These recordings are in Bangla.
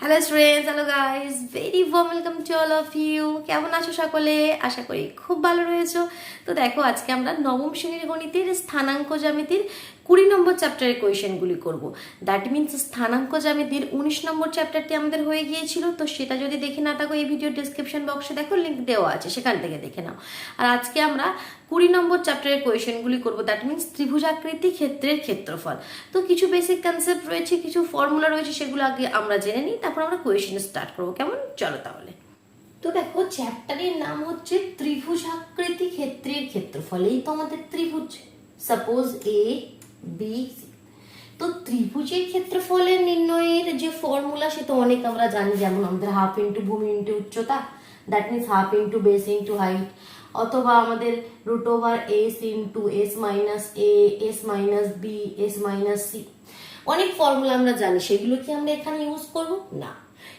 Hello students, hello guys, very warm welcome to all of you. কেমন আছো সকলে? আশা করি খুব ভালো রয়েছো। তো দেখো, আজকে আমরা নবম শ্রেণীর গণিতের স্থানাঙ্ক জ্যামিতির 20 নম্বর চ্যাপ্টারের কোয়েশ্চেনগুলি করব। দ্যাট মিনস স্থানাঙ্ক জ্যামিতির 19 নম্বর চ্যাপ্টারটি আমাদের হয়ে গিয়েছিল। তো সেটা যদি দেখে না থাকো, এই ভিডিও ডিসক্রিপশন বক্সে দেখো, লিঙ্ক দেওয়া আছে, সেখান থেকে দেখে নাও। আর আজকে আমরা 20 নম্বর চ্যাপ্টারের কোয়েশ্চেনগুলি করবো। দ্যাট মিনস ত্রিভুজাকৃতি ক্ষেত্রের ক্ষেত্রফল। তো কিছু বেসিক কনসেপ্ট রয়েছে, কিছু ফর্মুলা রয়েছে, সেগুলো আগে আমরা জেনে নিই, তারপর আমরা কোয়েশ্চেন স্টার্ট করবো। কেমন? চলো তাহলে। তো দেখো, চ্যাপ্টারের নাম হচ্ছে ত্রিভুজাকৃতি ক্ষেত্রের ক্ষেত্রফল। এই তো আমাদের ত্রিভুজ, সাপোজ এ বি সি। তো ত্রিভুজের ক্ষেত্রফলের নির্ণয়ের যে ফর্মুলা, সে তো অনেক আমরা জানি, যেমন আমাদের হাফ ইন্টু ভূমি ইন্টু উচ্চতা, that means half into base into height, অথবা আমাদের root over S into S minus A, S minus B, S minus C. অনেক ফর্মুলা আমরা জানি, সেগুলো কি আমরা এখানে ইউজ করব না।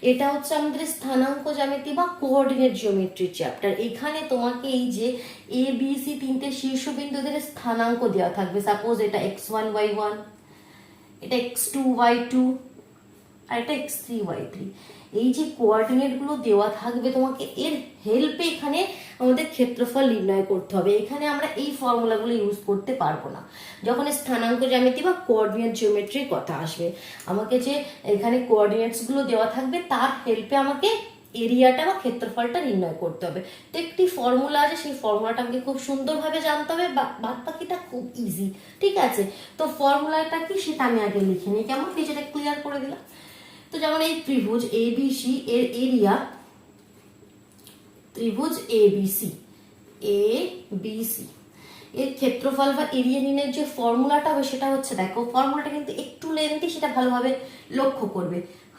এটা হচ্ছে আমাদের স্থানাঙ্ক জ্যামিতি বা কোঅর্ডিনেট জিওমেট্রি চ্যাপ্টার। এখানে তোমাকে এই যে এ বি সি তিনটে শীর্ষবিন্দুদের স্থানাঙ্ক দেওয়া থাকবে। সাপোজ এটা x1 y1, এটা x2 y2, আর এটা x3 y3। এই যে কোঅর্ডিনেট গুলো দেওয়া থাকবে তোমাকে, এর হেল্পে এখানে আমাদের ক্ষেত্রফল নির্ণয় করতে হবে। এখানে আমরা এই ফর্মুলাগুলো ইউজ করতে পারবো না। যখন স্থানাঙ্ক জ্যামিতি বা কোঅর্ডিনেট জিওমেট্রির কথা আসবে, আমাকে যে এখানে কোঅর্ডিনেটস গুলো দেওয়া থাকবে, তার হেল্পে আমাকে এরিয়াটা বা ক্ষেত্রফলটা নির্ণয় করতে হবে। তো একটি ফর্মুলা আছে, সেই ফর্মুলাটা আমাকে খুব সুন্দরভাবে জানতে হবে, বাদ বাকিটা খুব ইজি। ঠিক আছে, তো ফর্মুলাটা কি সেটা আমি আগে লিখে নিই। কেমন? যেটা ক্লিয়ার করে দিলাম। তো যেমন এই ত্রিভুজ এবিসি এর এরিয়া, ত্রিভুজ এবিসি এর ক্ষেত্রফল বা এরিয়া নির্ণয়ের যে ফর্মুলাটা হবে, সেটা হচ্ছে, দেখো ফর্মুলাটা কিন্তু একটু লেন্থি, সেটা ভালোভাবে লক্ষ্য করবে।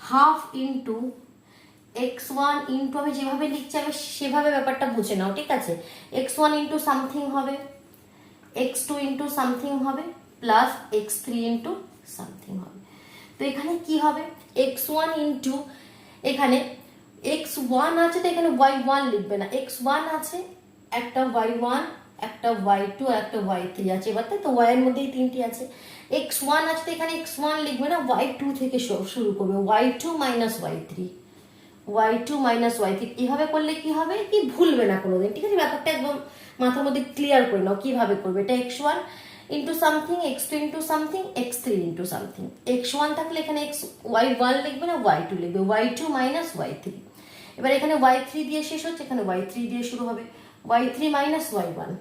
হাফ ইন্টু x1 ইন্টু, আমি যেভাবে লিখছি আমি সেভাবে ব্যাপারটা বুঝে নাও। ঠিক আছে, x1 ইন্টু সামথিং হবে, x2 ইন্টু সামথিং হবে, প্লাস x3 ইন্টু সামথিং হবে। তো এখানে কি হবে? x1 ইন্টু, এখানে x1 আছে, তো এখানে y1 লিখবে না, x1 আছে, একটা y1, একটা y2, একটা y3 আছে। এবার তো y এর মধ্যেই তিনটি আছে। x1 আছে, তো এখানে x1 লিখবে না, y2 থেকে শুরু করবে, y2 minus y3, y2 minus y3। এইভাবে করলে কি হবে, কি ভুলবে না কোনোদিন। ঠিক আছে, ব্যাপারটা একদম মাথার মধ্যে ক্লিয়ার করে নাও কিভাবে করবে। এটা x1 into something, x2 into something, x3 into something. x1 থাকলে এখানে y1 লিখবে না, y2 লিখবে, y2 মাইনাস y3। এবার এখানে y3 দিয়ে শেষ হচ্ছে, এখানে y3 দিয়ে শুরু হবে, y3 মাইনাস y1।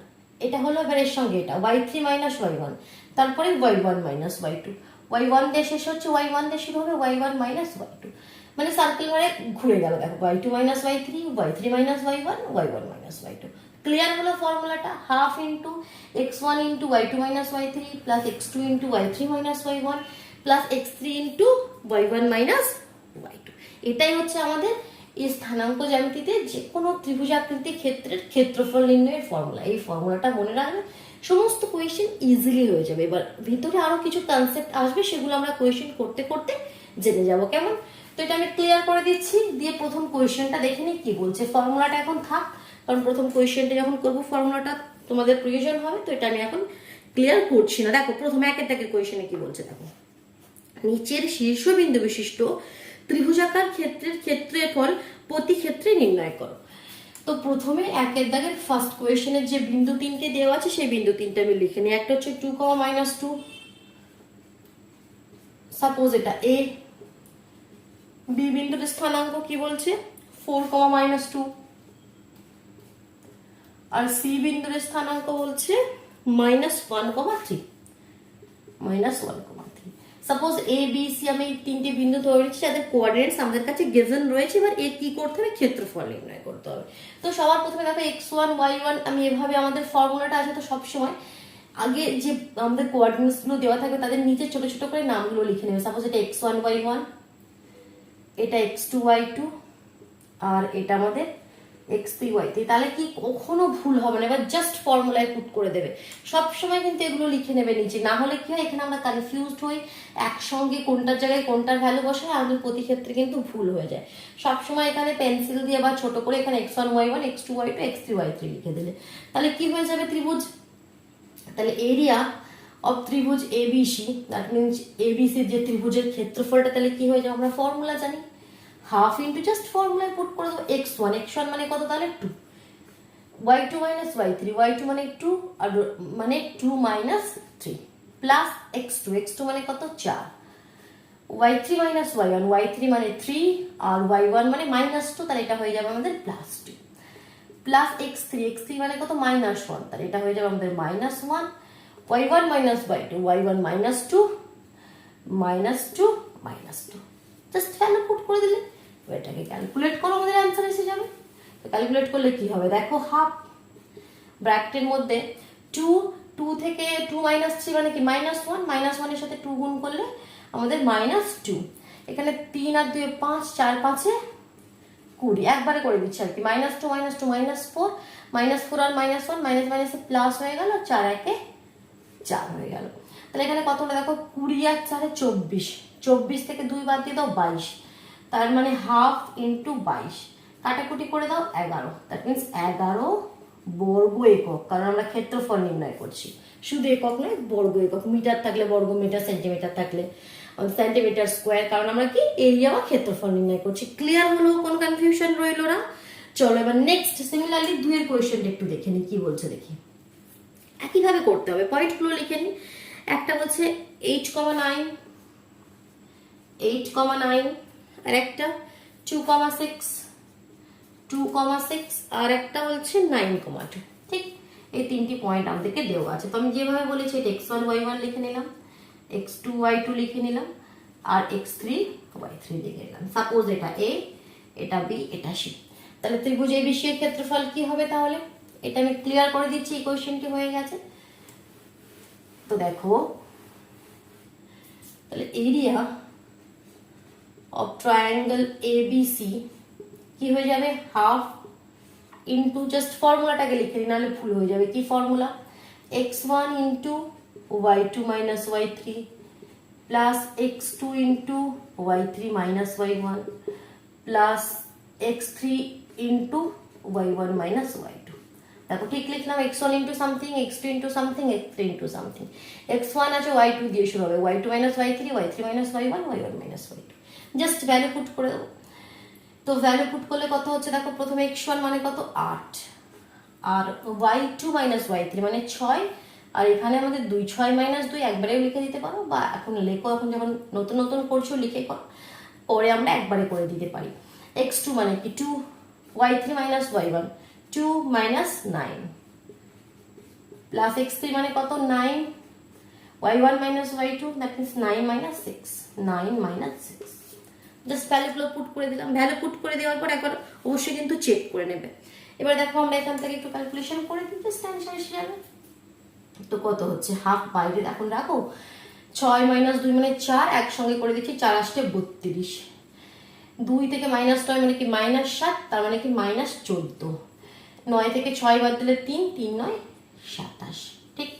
এটা হলো, এবার এর সঙ্গে এটা y3 মাইনাস y1, তারপরে y1 মাইনাস y2। y1 দিয়ে শেষ হচ্ছে, y1 দিয়ে শুরু হবে, y1 মাইনাস y2। মানে সার্কেল মানে ঘুরে গেল। দেখো, y2 minus y3, y3 minus y1, y1 minus y2। Clear হলো ফর্মুলাটা? Half into x1 into y2 minus y3 plus x2 into y3 minus y1 plus x3 into y1 minus y2। এটাই হচ্ছে আমাদের এই স্থানাঙ্ক জ্যামিতিতে যে কোনো ত্রিভুজাকৃতি ক্ষেত্রের ক্ষেত্রফল নির্ণয়ের ফর্মুলা। এই ফর্মুলাটা মনে রাখবে, সমস্ত কোয়েশ্চেন ইজিলি হয়ে যাবে। এবার ভিতরে আরো কিছু কনসেপ্ট আসবে, সেগুলো আমরা কোয়েশ্চেন করতে করতে জেনে যাব। কেমন? তো এটা আমি ক্লিয়ার করে দিচ্ছি, দিয়ে প্রথম কোয়েশ্চেনটা দেখে নিই কি বলছে। ফর্মুলাটা এখন থাক, কারণ প্রথম কোয়েশ্চেনটা যখন করবো ফর্মুলাটা তোমাদের প্রয়োজন হবে। তো এটা আমি এখন ক্লিয়ার করছি না। দেখো প্রথমে একের দাগের কোয়েশ্চেনে কি বলছে, দেখো, নিচের শীর্ষবিন্দু বিশিষ্ট ত্রিভুজাকার ক্ষেত্রের ক্ষেত্রফল প্রতি ক্ষেত্রে নির্ণয় করো। তো প্রথমে একের দাগের ফার্স্ট কোয়েশ্চেনের যে বিন্দু তিনটে দেওয়া আছে, সেই বিন্দু তিনটে আমি লিখে নিই। একটা হচ্ছে 2, -2, সাপোজ এটা এ। বি বিন্দুর স্থানাঙ্ক কি বলছে? 4, -2। আর সি বিন্দুর স্থানাঙ্ক বলছে -1, -1,3। সাপোজ এ বি সি, আমি তিনটি বিন্দু ধরেছি, যাদের কোঅর্ডিনেটস আমাদের কাছে গিভেন রয়েছে। এবার এ কি করতে হবে? ক্ষেত্রফল নির্ণয় করতে হবে। তো সবার প্রথমে দেখো x1 y1, আমি এভাবে, আমাদের ফর্মুলাটা আছে তো সবসময় আগে যে আমাদের কোঅর্ডিনেটস গুলো দেওয়া থাকবে, তাদের নিচে ছোট ছোট করে নামগুলো লিখে নেবে। সাপোজ এটা x1 y1, এটা x2 y2, আর এটা আমাদের x3 y3। তাহলে কি কখনো ভুল হবে না। এবার জাস্ট ফর্মুলায় পুট করে দেবে। সব সময় কিন্তু এগুলো লিখে নেবে নিচে, না হলে কি হয়, এখানে আমরা কনফিউজড হই, একসঙ্গে কোনটার জায়গায় কোনটার ভ্যালু বসে, আমাদের প্রতি ক্ষেত্রে কিন্তু ভুল হয়ে যায়। সব সময় এখানে পেন্সিল দিয়ে বা ছোট করে এখানে x1 y1, x2 y2, x3 y3 লিখে দিলে তাহলে কি হয়ে যাবে? ত্রিভুজ। তাহলে এরিয়া অফ ত্রিভুজ এবিসি, দ্যাট মিনস এবিসির যে ত্রিভুজের ক্ষেত্রফলটা, তাহলে কি হয়ে যাবে? আমরা ফর্মুলা জানি, হাফ ইন্টু জাস্ট ফর্মুলায় পুট করে দেবো x1 মানে কত তাহলে 2, y2 মাইনাস y3 মানে 2 আর মানে 2 মাইনাস 3 প্লাস x2 মানে কত 4, y3 মাইনাস y3 মানে 3 আর y1 মানে মাইনাস 2, তাহলে এটা হয়ে যাবে আমাদের প্লাস 2 প্লাস x3 মানে কত মাইনাস 1, তাহলে এটা হয়ে যাবে আমাদের minus 1, y1 minus y1 minus 2 just value put করে দিলে এটাকে ক্যালকুলেট করো, আমাদের অ্যান্সার এসে যাবে। তো ক্যালকুলেট করলে কি হবে দেখো, হাফ ব্র্যাকেটের মধ্যে 2 থেকে 2 মাইনাস 3 মানে কি মাইনাস 1 এর সাথে 2 গুণ করলে আমাদের মাইনাস 2, এখানে 3 আর 2 5, 4 5 20, একবারে করে দিচ্ছি আর কি, মাইনাস 2 মাইনাস 4 আর মাইনাস 1 মাইনাস প্লাস হয়ে গেল, 4 একে 4 হয়ে গেল। তাহলে এখানে কত হলো দেখো, 20 আর 4 24 থেকে 2 বাদ দিয়ে দাও 22, তার মানে হাফ ইন্টু 22, কাটাকুটি করে দাও 11, দ্যাট মিনস 11 বর্গ একক, কারণ আমরা ক্ষেত্রফল নির্ণয় করছি, শুধু একক নয় বর্গ একক, মিটার থাকলে বর্গ মিটার, সেন্টিমিটার থাকলে সেন্টিমিটার স্কোয়ার, কারণ আমরা কি এরিয়া বা ক্ষেত্রফল নির্ণয় করছি। ক্লিয়ার হলো, কোনো কনফিউশন রইলো না? চলো এবার নেক্সট সিমিলারলি 2 এর কোয়েশ্চেনটা একটু দেখে নিই কি বলছে দেখি। একইভাবে করতে হবে, পয়েন্টগুলো লিখে নিই। একটা হচ্ছে 8,9 আর একটা 2,6 আর একটা হচ্ছে 9,2, ঠিক? এই তিনটি পয়েন্ট আমাদেরকে দেওয়া আছে। তো আমি যেভাবে বলেছি এটা x1 y1 লিখে নিলাম, x2 y2 লিখে নিলাম আর x3 y3 লিখে নিলাম। সাপোজ এটা a, এটা b, এটা c, তাহলে ত্রিভুজ ABC এর ক্ষেত্রফল কি হবে? তাহলে এটা আমি ক্লিয়ার করে দিচ্ছি, এই কোশ্চেনটি হয়ে গেছে। তো দেখো, তাহলে এরিয়া অফ ট্রায়াঙ্গেল ABC কি হয়ে যাবে, হাফ ইন্টু জাস্ট ফর্মুলাটাকে লিখে নিই, নাহলে ভুল হয়ে যাবে। কি formula? x1 into y2 minus y3 plus x2 into y3 minus y1 plus x3 into y1 minus y2। দেখো ঠিক লিখলাম, x1 into something, x2 into something, x3 into something. x1 আছে y2 দিয়ে শুরু হবে, y2 minus y3, y3 minus y1, y1 minus y2। Just value put করে দেবো। তো ভ্যালু পুট করলে কত হচ্ছে দেখো, প্রথমে x1 মানে কত 8 আর y2 মাইনাস y3 মানে 6, আর এখানে আমাদের 2, 6 মাইনাস 2 একবারেও লিখে দিতে পারো, বা এখন লেখো, এখন যখন নতুন করছো লিখে করো, পরে আমরা একবারে করে দিতে পারি। x2 মানে কি 2, y3 minus y1 2 minus 9 plus x3 মানে কত 9, y1 minus y2 that means 9 minus 6। Just ভ্যালুগুলো পুট করে দিলাম। ভ্যালু পুট করে দেওয়ার পর একবার অবশ্যই কিন্তু চেক করে নেবে। এবার দেখো আমরা এখান থেকে একটু ক্যালকুলেশন করে দিই, জাস্ট অ্যান্সার এসে যাবে। তো কত হচ্ছে, হাফ বাইরে এখন রাখো, 6 মাইনাস 2 মানে 4, একসঙ্গে করে দিচ্ছি, 4 আসছে 32, 2 থেকে মাইনাস 9 মানে কি মাইনাস 7, তার মানে কি মাইনাস 14, 9 থেকে 6 বাদ দিলে 3, 3 9 27, ঠিক?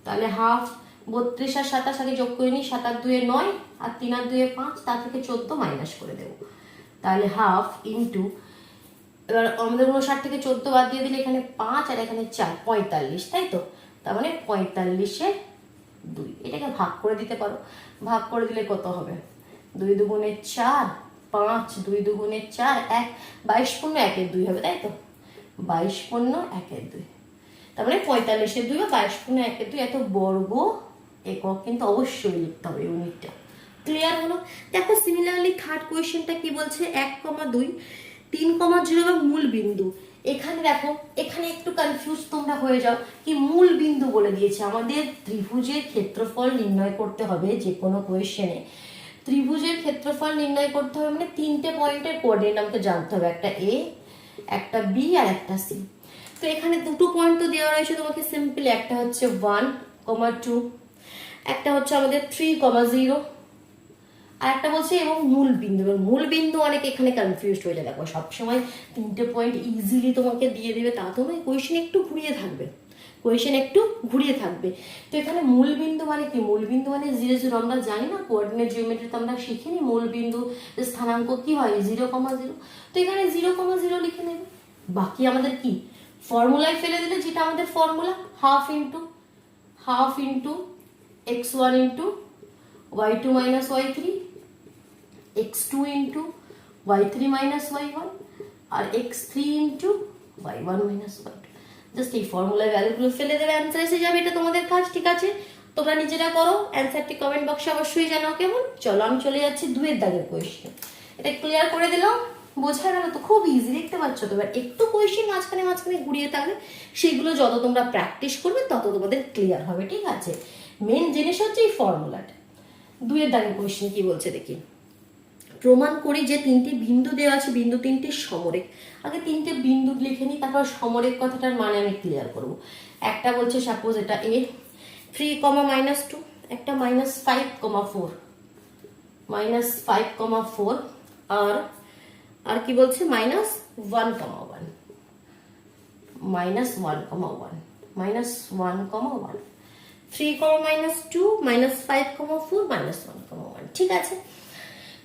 তাহলে হাফ 32 আর 27 আগে যোগ করে নিই, 7 আর 2 9 আর 3 আর 2 5, তার থেকে 14 মাইনাস করে দেবো, তাহলে হাফ ইন্টু, এবার আমাদের 59 থেকে 14 বাদ দিয়ে দিলে এখানে 5 আর এখানে 4, 45, তাই তো? তার মানে 45 2, এটাকে ভাগ করে দিতে পারো। ভাগ করে দিলে কত হবে, 2 দুগুণে 4, 5 2 দুগুণে 4, 1 22 পূর্ণ 1 এর 2 হবে, তাই তো? 22 পূর্ণ 1 এর 2, তার মানে 45 এর 2 বা 22 পূর্ণ 1 এর 2 এত বর্গ একক কিন্তু অবশ্যই লিখতে হবে ইউনিটটা। ক্লিয়ার হলো? দেখো সিমিলারলি থার্ড কোয়েশ্চেনটা কি বলছে, 1,2 3,0 বা মূল বিন্দু। এখানে দেখো, এখানে একটু কনফিউজ তোমরা হয়ে যাও, কি মূল বিন্দু বলে দিয়েছে। আমাদের ত্রিভুজের ক্ষেত্রফল নির্ণয় করতে হবে, যে কোনো কোয়েশ্চেনে ত্রিভুজের ক্ষেত্রফল নির্ণয় করতে হবে মানে 3টে পয়েন্টের কোঅর্ডিনেট আমাকে জানতে হবে, একটা এ, একটা বি আর একটা সি। তো এখানে দুটো পয়েন্ট তো দেওয়া রয়েছে তোমাকে সিম্পলি, একটা হচ্ছে 1,2, একটা হচ্ছে আমাদের 3,0, আর একটা বলছে এবং মূল বিন্দু। মূল বিন্দু অনেক এখানে কনফিউজ হয়ে যায়। দেখো সবসময় 3টে পয়েন্ট ইজিলি তোমাকে দিয়ে দেবে তা তো নয়, কোয়েশ্চেন একটু ঘুরিয়ে থাকবে। তো এখানে মূল বিন্দু মানে কি, মূল বিন্দু মানে 0 0, আমরা জানি না কোঅর্ডিনেট জিওমেট্রিতে আমরা শিখিনি মূল বিন্দু স্থানাঙ্ক কি হয় 0,0। তো এখানে 0,0 লিখে নেবে। বাকি আমাদের কি ফর্মুলায় ফেলে দিলে, যেটা আমাদের formula half into x1 into y2 minus y3, x2 into y3 minus y1 আর x3 into y1 minus y2। Just এই ফর্মুলার ভ্যালুগুলো ফেলে দেবে, অ্যান্সার এসে যাবে। এটা তোমাদের কাজ, ঠিক আছে? তোমরা নিজেরা করো, অ্যান্সারটি কমেন্ট বক্সে অবশ্যই জানাও কেমন। চলো আমি চলে যাচ্ছি 2 দাগের কোয়েশ্চেন। এটা ক্লিয়ার করে দিলাম, বোঝা গেল তো? খুব ইজি, দেখতে পাচ্ছ তো? এবার একটু কোয়েশ্চেন মাঝখানে মাঝখানে ঘুরিয়ে থাকবে, সেগুলো যত তোমরা প্র্যাকটিস করবে তত তোমাদের ক্লিয়ার হবে, ঠিক আছে? মেন জিনিস হচ্ছে এই ফর্মুলাটা। 2 দাগের কোয়েশ্চেন কি বলছে দেখি। প্রমাণ করি যে 3টি বিন্দু দেওয়া আছে, বিন্দু 3টি সমরেখ। আগে 3টে বিন্দু লিখে নিই, তারপর সমরেখ কথাটার মানে আমি ক্লিয়ার করব। একটা বলছে সাপোজ এটা a 3, -2, একটা -5, 4 আর কি বলছে -1, 1 -1, -1, 3, -2, -5, 4, -1, 1, ঠিক আছে?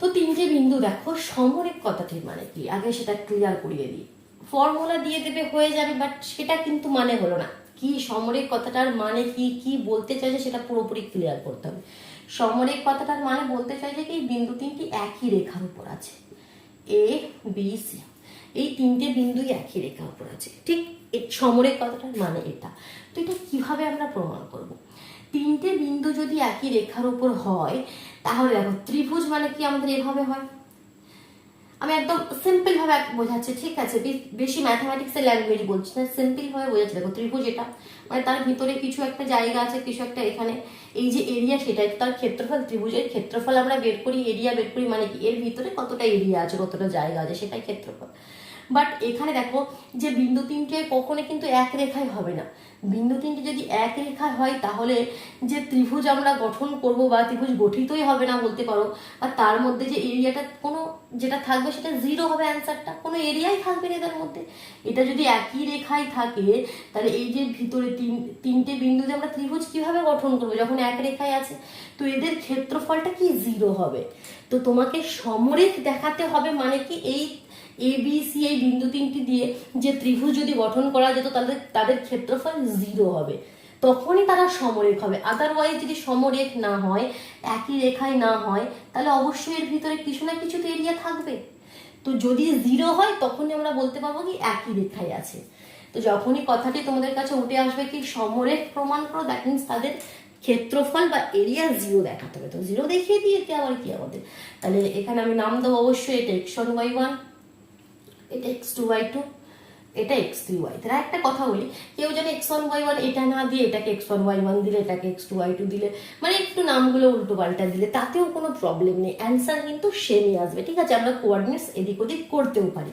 তো 3টে বিন্দু দেখো, সমরেখ কথাটির মানে কি আগে সেটা ক্লিয়ার করিয়ে দিই। ফর্মুলা দিয়ে দেবে, হয়ে যাবে, বাট সেটা কিন্তু মানে হলো না। কি সমরেখ কথাটার মানে কি বলতে চাইছে সেটা পুরোপুরি ক্লিয়ার করতে হবে। সমরেখ কথাটার মানে বলতে চাইছে কি বিন্দু 3টি একই রেখার উপর আছে, এ বি সি, এই 3টে বিন্দুই একই রেখার উপর আছে, ঠিক? সমরেখ কথাটার মানে এটা। তো এটা কিভাবে আমরা প্রমাণ করব? 3টে বিন্দু যদি একই রেখার উপর হয়, তাহলে দেখো ত্রিভুজ মানে কি আমাদের এভাবে হয়। আমি একদম সিম্পল ভাবে বোঝাচ্ছি, ঠিক আছে? বেশি ম্যাথমেটিক্সের ল্যাঙ্গুয়েজ বলছি না, সিম্পল ভাবে বোঝাচ্ছি। দেখো ত্রিভুজ এটা, মানে তার ভিতরে কিছু একটা জায়গা আছে, কিছু একটা এখানে এই যে এরিয়া, সেটাই তার ক্ষেত্রফল। ত্রিভুজের ক্ষেত্রফল আমরা বের করি, এরিয়া বের করি, মানে কি এর ভিতরে কতটা এরিয়া আছে, কতটা জায়গা আছে, সেটাই ক্ষেত্রফল। বাট এখানে দেখো যে বিন্দু 3টে কখনো কিন্তু এক রেখায় হবে না। বিন্দু 3টে যদি এক রেখায় হয়, তাহলে যে ত্রিভুজ আমরা গঠন করব বা ত্রিভুজ গঠিতই হবে না বলতে পারো। আর তার মধ্যে যে এরিয়াটা কোনো যেটা থাকবে সেটা 0 হবে, অ্যান্সারটা কোনো এরিয়াই থাকবে না এদের মধ্যে। এটা যদি একই রেখায় থাকে, তাহলে এই যে ভিতরে 3টে বিন্দু দিয়ে আমরা ত্রিভুজ কিভাবে গঠন করবো যখন এক রেখায় আছে? তো এদের ক্ষেত্রফলটা কি 0 হবে। তো তোমাকে সমরেখ দেখাতে হবে, মানে কি এই এ বি সি এই বিন্দু 3টি দিয়ে যে ত্রিভুজ যদি গঠন করা যেত, তাহলে তাদের ক্ষেত্রফল 0 হবে, তখনই তারা সমরেখ হবে। আদারওয়াইজ যদি সমরেখ না হয়, একই রেখায় না হয়, তাহলে অবশ্যই এর ভিতরে কিছু না কিছু তো এরিয়া থাকবে। তো যদি 0 হয়, তখনই আমরা বলতে পারবো কি একই রেখায় আছে। তো যখনই কথাটি তোমাদের কাছে উঠে আসবে কি সমরেখ প্রমাণ করো, দ্যাট মিনস তাদের ক্ষেত্রফল বা এরিয়া 0 দেখাতে হবে। তো 0 দেখিয়ে দিয়েছে আবার কি আমাদের। তাহলে এখানে আমি নাম দেবো অবশ্যই, এটা x1 y1, এটা x2 y2, এটা x3 y3। একটা কথা বলি, কেউ যেন x1 y1 এটা না দিয়ে এটাকে x1 y1 দিলে, এটাকে x2 y2 দিলে, মানে একটু নামগুলো উল্টো পাল্টা দিলে, তাতেও কোনো প্রবলেম নেই, অ্যান্সার কিন্তু সেমই আসবে, ঠিক আছে? আমরা কোঅর্ডিনেটস এদিক ওদিক করতেও পারি।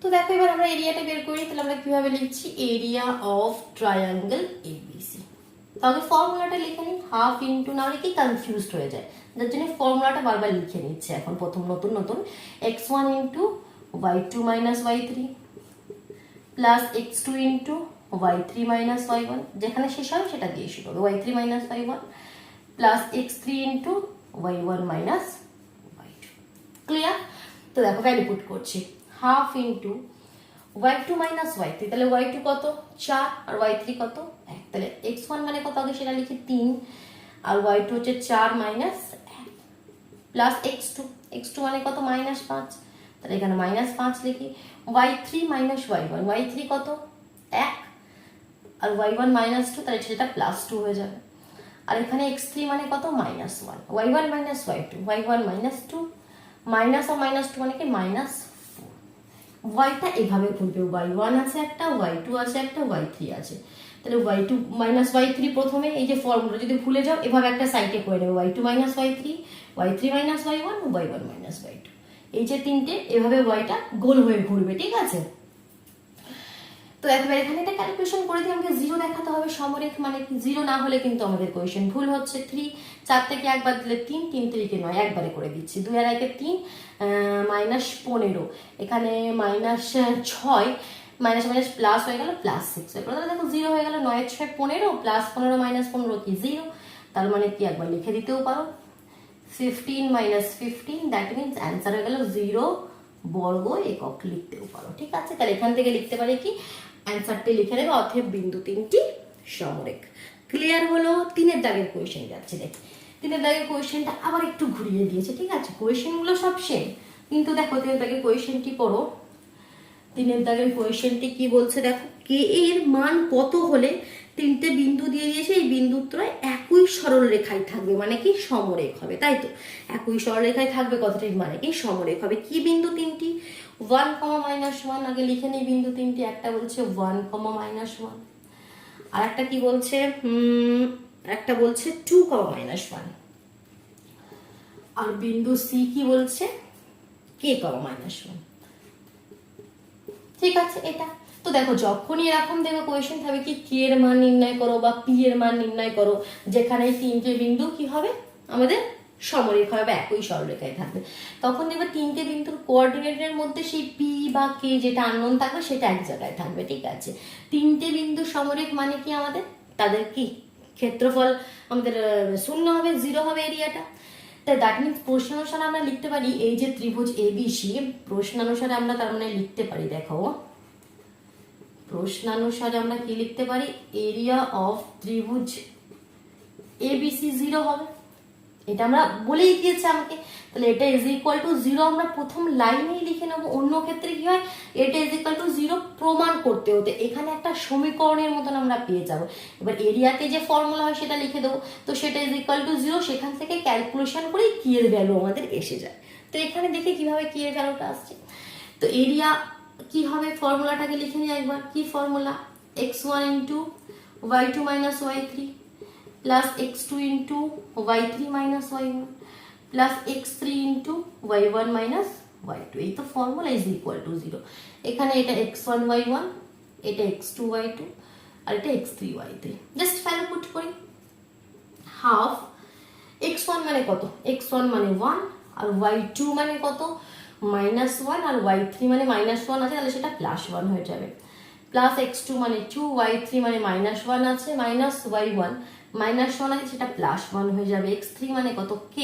তো দেখো এবার আমরা এরিয়াটা বের করি। তাহলে আমরা কিভাবে লিখছি? Area of triangle ABC. তাহলে ফর্মুলাটা লিখে নিই, হাফ ইন্টু, না হলে কি কনফিউজড হয়ে যায়, যার জন্য ফর্মুলাটা বারবার লিখে নিচ্ছে এখন প্রথম নতুন x1 into y2 minus y3 plus x2 into y3 minus y1, যেখানে শেষ হবে সেটা দিয়ে শুরু হবে, y3 minus y1 plus x3 into y1 minus y2। Clear? তো দেখো ভ্যালু পুট করছি, half into y2 minus y3, তাহলে y2 কত 4 আর y3 কত 1, তাহলে x1 মানে কত আগে সেটা লিখি 3, আর y2 হচ্ছে 4 মাইনাস 1 প্লাস x2 মানে কত -5, তাহলে এখানে -5 লিখি, y3 মাইনাস y1, y3 কত 1 আর y1 -2, তাহলে সেটা +2 হয়ে যাবে। আর এখানে x3 মানে কত -1, y1 minus y2, y1 -2, minus আর -2 মানে কি -4। yটা এভাবে ঘুরবে, y1 আছে একটা, y2 আছে একটা, y3 আছে। তাহলে y2 মাইনাস y3 প্রথমে এই যে ফর্মুলা যদি ভুলে যাও, এভাবে একটা সাইডে করে নেবে, y2 minus y3, y3 minus y1, y1 minus y2, এই যে তিনটে, এভাবে yটা গোল হয়ে ঘুরবে, ঠিক আছে? তো একবার এখানে একটা ক্যালকুলেশন করে দিয়ে আমাকে 0 দেখাতে হবে। সমরেখ মানে কি 0 না হলে কিন্তু আমাদের কোয়েশ্চেন ভুল হচ্ছে। 3, 4 থেকে একবার দিলে 3, 3 থেকে 9, একবারে করে দিচ্ছি, 2 আর 1 3, -15, এখানে -6, মাইনাস মাইনাস প্লাস হয়ে গেল +6, এরপর দেখো 0 হয়ে গেল, 9 6 15, +15 -15 কি 0, তার মানে কি একবার লিখে দিতেও পারো 15 - 15, দ্যাট মিনস অ্যান্সার হয়ে গেল 0 বর্গ একক, লিখতেও পারো, ঠিক আছে? তাহলে এখান থেকে লিখতে পারি কি অ্যান্সারটি লিখে নেবে, অতএব বিন্দু 3টি সমরেখ। ক্লিয়ার হলো? 3 দাগের কোয়েশ্চেন যাচ্ছে, দেখ তিনের দাগের কোয়েশ্চেনটা আবার একটু ঘুরিয়ে দিয়েছে, ঠিক আছে, কোয়েশ্চেনগুলো সব সেম, কিন্তু দেখো তিনের দাগের কোয়েশ্চেনটি পড়ো। তিনের দাগের কোয়েশ্চেনটি কি বলছে দেখো, কে এর মান কত হলে তিনটে বিন্দু দিয়ে দিয়েছে, এই বিন্দুত্রয় একই সরল রেখায় থাকবে, মানে কি সমরেখ হবে, তাই তো, একই সরলরেখায় থাকবে কথাটির মানে কি সমরেখ হবে। কি বিন্দু তিনটি, 1, -1, আগে লিখে নেই বিন্দু তিনটি, একটা বলছে 1, -1, আর একটা কি বলছে একটা বলছে 2, -1, আর বিন্দু সি কি বলছে k, -1। ঠিক আছে, এটা তো দেখো যখনই এরকম দেবে কোয়েশ্চেন থাকবে কি কে এর মান নির্ণয় করো বা পি এর মান নির্ণয় করো, যেখানে তিনটে বিন্দু কি হবে আমাদের সমরেখ হবে বা একই সরলরেখায় থাকবে, তখন দেখবে তিনটে বিন্দুর কোঅর্ডিনেটের মধ্যে সেই পি বা কে যেটা আননোন থাকবে সেটা এক জায়গায় থাকবে, ঠিক আছে। তিনটে বিন্দু সমরেখ মানে কি আমাদের, তাদের কি ক্ষেত্রফল আমাদের শূন্য হবে, 0 হবে এরিয়াটা। তাই দ্যাট মিনস প্রশ্নানুসারে আমরা লিখতে পারি এই যে ত্রিভুজ এবিসি, প্রশ্নানুসারে আমরা তার মানে লিখতে পারি, দেখো প্রশ্নানুসারে আমরা কি লিখতে পারি, এরিয়া অফ ত্রিভুজ এবিসি 0 হবে, এটা আমরা বলেই দিয়েছে আমাকে, তাহলে এটা ইজ ইকুয়াল টু 0 আমরা প্রথম লাইনেই লিখে নেবো। অন্য ক্ষেত্রে কি হয়, এটা ইজ ইকুয়াল টু 0 প্রমাণ করতে হতে এখানে একটা সমীকরণের মতন আমরা পেয়ে যাব। এবার এরিয়াতে যে ফর্মুলা হয় সেটা লিখে দেবো, তো সেটা ইজ ইকুয়াল টু 0, সেখান থেকে ক্যালকুলেশন করে কি এর ভ্যালু আমাদের এসে যায়। তো এখানে দেখে কিভাবে কি এর ভ্যালুটা আসছে। তো এরিয়া কি হবে, ফর্মুলাটাকে লিখে নিই একবার, কি formula, x1 into y2 minus y3 plus x2 into y3 minus y1 plus x3 into y1 minus y2, এই তো ফর্মুলা ইজ ইকুয়াল টু 0। এখানে এটা x1 y1, এটা x2 y2, আর এটা x3 y3, just value put করি। হাফ x1 মানে কত, x1 মানে 1, আর y2 মানে কত -1, আর y3 মানে -1 আছে, তাহলে সেটা +1 হয়ে যাবে। প্লাস x2 মানে 2, y3 মানে -1 আছে, মাইনাস y1 -1 আছে, সেটা +1 হয়ে যাবে। x3 মানে কত k,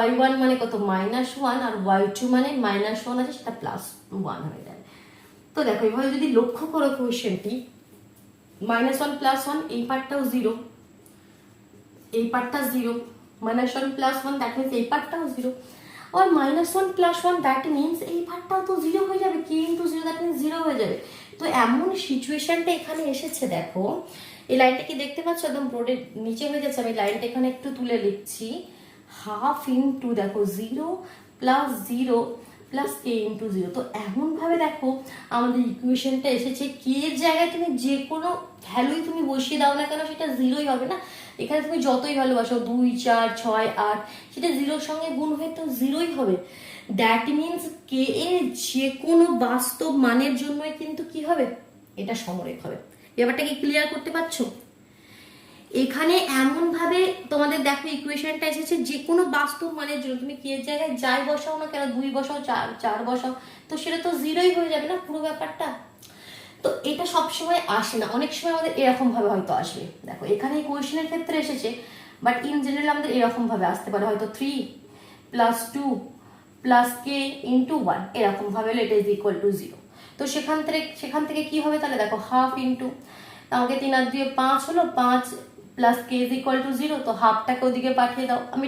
y1 মানে কত -1, আর y2 মানে -1 আছে, সেটা +1 হয়ে যাবে। তো দেখো এভাবে যদি লক্ষ্য করো কোয়েশ্চেনটি, -1 +1 এই পার্টটাও 0, এই পার্টটা 0, -1 +1 দ্যাট মিনস এই পার্টটাও 0, আর -1 +1 দ্যাট মিনস এই পার্টটাও তো 0 হয়ে যাবে, k × 0 দ্যাট মিনস 0 হয়ে যাবে। তো এমন সিচুয়েশনটা এখানে এসেছে, দেখো এই লাইনটা কি দেখতে পাচ্ছ, একদম বোর্ডের নিচে হয়ে যাচ্ছে, আমি লাইনটা এখানে একটু তুলে লিখছি, হাফ ইন্টু দেখো 0 প্লাস 0 প্লাস k × 0। তো এমন ভাবে দেখো আমাদের ইকুয়েশনটা এসেছে, k এর জায়গায় তুমি যে কোনো ভ্যালুই তুমি বসিয়ে দাও না কেন সেটা 0ই হবে না, এখানে তুমি যতই ভালোবাসো 2, 4, 6, 8 সেটা 0-র সঙ্গে গুণ হয়ে তো 0ই হবে। দ্যাট মিনস কে এর যে কোনো বাস্তব মানের জন্যই কিন্তু কি হবে, এটা সমরেখ হবে। ব্যাপারটা কি ক্লিয়ার করতে পারছো? এখানে এমন ভাবে তোমাদের দেখো ইকুয়েশনটা এসেছে, যে কোনো বাস্তব মানের জন্য তুমি কে এর জায়গায় যাই বসাও না কেন, 2 বসাও, 4 বসাও, তো সেটা তো 0ই হয়ে যাবে না পুরো ব্যাপারটা। তো এটা সবসময় আসে না, অনেক সময় আমাদের এরকম ভাবে হয়তো আসবে। দেখো এখানে এই কোয়েশ্চেনের ক্ষেত্রে এসেছে, বাট ইন জেনারেল আমাদের এরকম ভাবে আসতে পারে, হয়তো 3 + 2 + k × 1 এরকম ভাবে হলে এটা ইজ ইকুয়াল টু 0। তো সেখান থেকে কি হবে, তাহলে দেখো হাফ ইন্টু, আমাকে 3 আর 2 5 হলো, 5 + k ইজ ইকুয়াল টু 0, তো হাফটাকে ওদিকে পাঠিয়ে দাও। আমি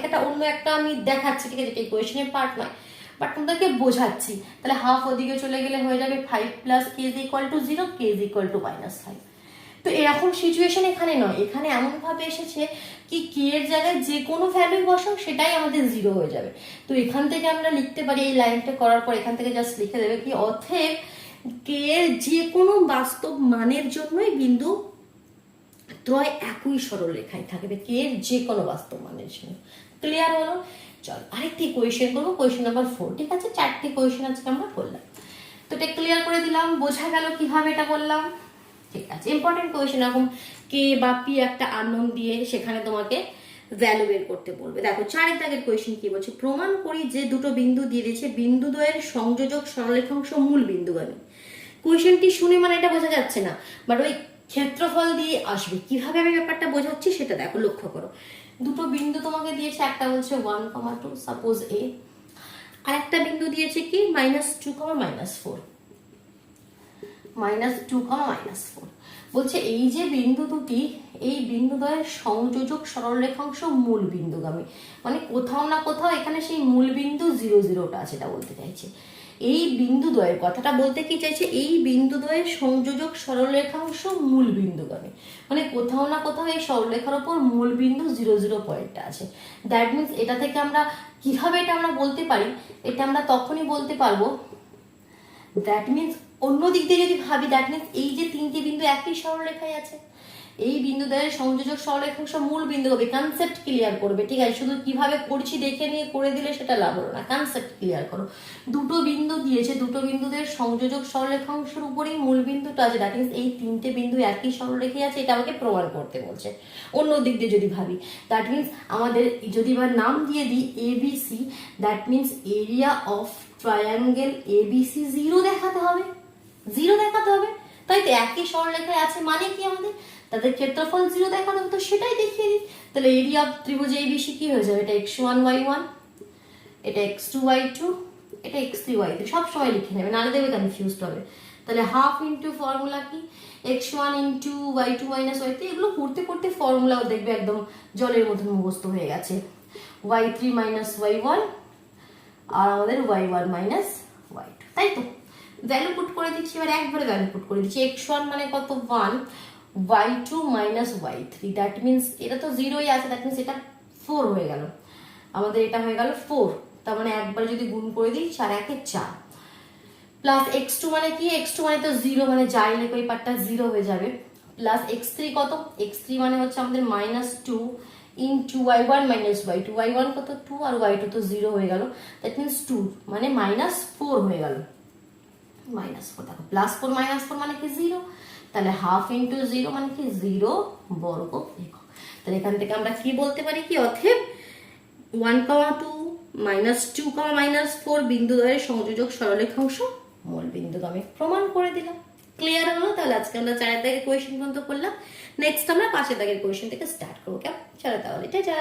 এটা অন্য একটা আমি দেখাচ্ছি, ঠিক আছে, এটা ইকুয়েশনের পার্ট নয়, বাট তোমাদেরকে বোঝাচ্ছি। তাহলে হাফ ওদিকে চলে গেলে হয়ে যাবে 5 + k is equal to 0, k is equal to -5। তো এরকম সিচুয়েশন এখানে নয়, এখানে এমন ভাবে এসেছে কি k এর জায়গায় যে কোনো ভ্যালু বসাও সেটাই আমাদের 0 হয়ে যাবে। তো এখান থেকে আমরা লিখতে পারি, এই লাইনটা করার পর এখান থেকে জাস্ট লিখে দেবে কি, অতএব k এর যে কোনো বাস্তব মানের জন্যই বিন্দু ত্রয় একই সরলরেখায় থাকবে, k এর যে কোনো বাস্তব মানের জন্য। ক্লিয়ার হলো? চল আরেকটি কোয়েশ্চেন করবো, কোয়েশ্চেন নাম্বার 4, ঠিক আছে, 4টি কোয়েশ্চেন আজকে আমরা করলাম। তো এটা ক্লিয়ার করে দিলাম, বোঝা গেল কিভাবে এটা করলাম, ঠিক আছে। ইম্পর্টেন্ট কোয়েশ্চেন, এরকম কে বা পি একটা আননোন দিয়ে সেখানে তোমাকে ভ্যালু বের করতে বলবে। দেখো 4 দাগের কোয়েশ্চেন কি বলছে, প্রমাণ করি যে দুটো বিন্দু দিয়ে দিয়েছে, বিন্দুদ্বয়ের সংযোজক সরলরেখাংশ মূল বিন্দুগামী। কোয়েশ্চেনটি শুনে মানে এটা বোঝা যাচ্ছে না, বাট ওই ক্ষেত্রফল দিয়ে আসবে। কিভাবে আমি ব্যাপারটা বোঝাচ্ছি সেটা দেখো, লক্ষ্য করো। দুটো বিন্দু তোমাকে দিয়েছে, একটা বলছে 1, 2 সাপোজ এ, আর একটা বিন্দু দিয়েছে কি -2, -4। -2, -4 বলছে এই যে বিন্দু দুটি, এই বিন্দুদ্বয়ের সংযোজক সরলরেখাংশ মূল বিন্দুগামী, মানে কোথাও না কোথাও এখানে সেই মূল বিন্দু 0, 0টা আছে, এটা বলতে চাইছে। এই বিন্দুদ্বয়ের কথাটা বলতে কি চাইছে, এই বিন্দুদ্বয়ের সংযোজক সরলরেখাংশ মূল বিন্দুগামী, মানে কোথাও না কোথাও এই সরলরেখার উপর মূল বিন্দু 0, 0 পয়েন্টটা আছে। দ্যাট মিনস এটা থেকে আমরা কিভাবে এটা আমরা বলতে পারি, এটা আমরা তখনই বলতে পারবো, দ্যাট মিনস অন্য দিক দিয়ে যদি ভাবি, দ্যাট মিনস এই যে তিনটি বিন্দু একই সরলরেখায় আছে, এই বিন্দুদ্বয়ের সংযোজক সরলরেখাংশ মূল বিন্দু হবে। কনসেপ্ট ক্লিয়ার করবে, ঠিক আছে? শুধু কিভাবে করছি দেখে নিয়ে করে দিলে সেটা লাভ হলো না, কনসেপ্ট ক্লিয়ার করো। দুটো বিন্দু দিয়েছে, দুটো বিন্দুদের সংযোজক সরলরেখাংশের উপরেই মূল বিন্দুটা আছে, দ্যাট মিনস এই তিনটে বিন্দু একই সরলরেখায় আছে, এটা আমাকে প্রমাণ করতে বলছে। অন্য দিক দিয়ে যদি ভাবি, দ্যাট মিনস আমাদের যদি এবার নাম দিয়ে দিই ABC, that means area of triangle ABC 0 দেখাতে হবে, 0 দেখাতে হবে, তাই তো? একই সরলরেখায় আছে মানে কি আমাদের তাদের ক্ষেত্রফল 0 দেখাতে হবে, তো সেটাই দেখিয়ে দিই। তাহলে এরিয়া অফ ত্রিভুজ ABC কি হয়ে যাবে, এটা x1y1, এটা x2y2, এটা x3y3, সব সময় লিখে নেবে, নাহলে দেবে কনফিউজড হবে। তাহলে হাফ ইন্টু ফর্মুলা কি, x1 into y2 minus y3, এগুলো পড়তে পড়তে ফর্মুলাও দেখবে একদম জলের মতন মুখস্থ হয়ে গেছে। y3 মাইনাস y1 আর আমাদের y1 মাইনাস y2, তাই তো? ভ্যালু পুট করে দিচ্ছি, এবার একবারে ভ্যালু পুট করে দিচ্ছি। x1 মানে কত, 1, y2 minus y3, that means এটা তো 0ই আছে, দ্যাট মিনস এটা 4 হয়ে গেল, আমাদের এটা হয়ে গেল 4, তার মানে একবার যদি গুণ করে দিই 4 একে 4, প্লাস x2 মানে কি, x2 মানে তো 0, মানে যাই লেখো এই পার্টটা 0 হয়ে যাবে, প্লাস x3 কত, x3 মানে হচ্ছে আমাদের -2 into y1 minus y2, y1 কত 2 আর y2 তো 0 হয়ে গেল, দ্যাট মিনস 2 মানে -4 হয়ে গেল, -4, দেখো +4 -4 মানে কি 0, তাহলে হাফ ইন্টু 0 মানে কি 0 বর্গ একক। তাহলে এখান থেকে আমরা কি বলতে পারি, কি অতএব 1, 2, -2, -4 বিন্দুদ্বয়ের সংযোজক সরলরেখাংশ মূল বিন্দুগামী, প্রমাণ করে দিলাম। ক্লিয়ার হলো? তাহলে আজকে আমরা 4 দাগের কোয়েশ্চেন পর্যন্ত করলাম, নেক্সট আমরা 5 দাগের কোয়েশ্চেন থেকে স্টার্ট করবো। কেমন? চলো তাহলে, টাটা।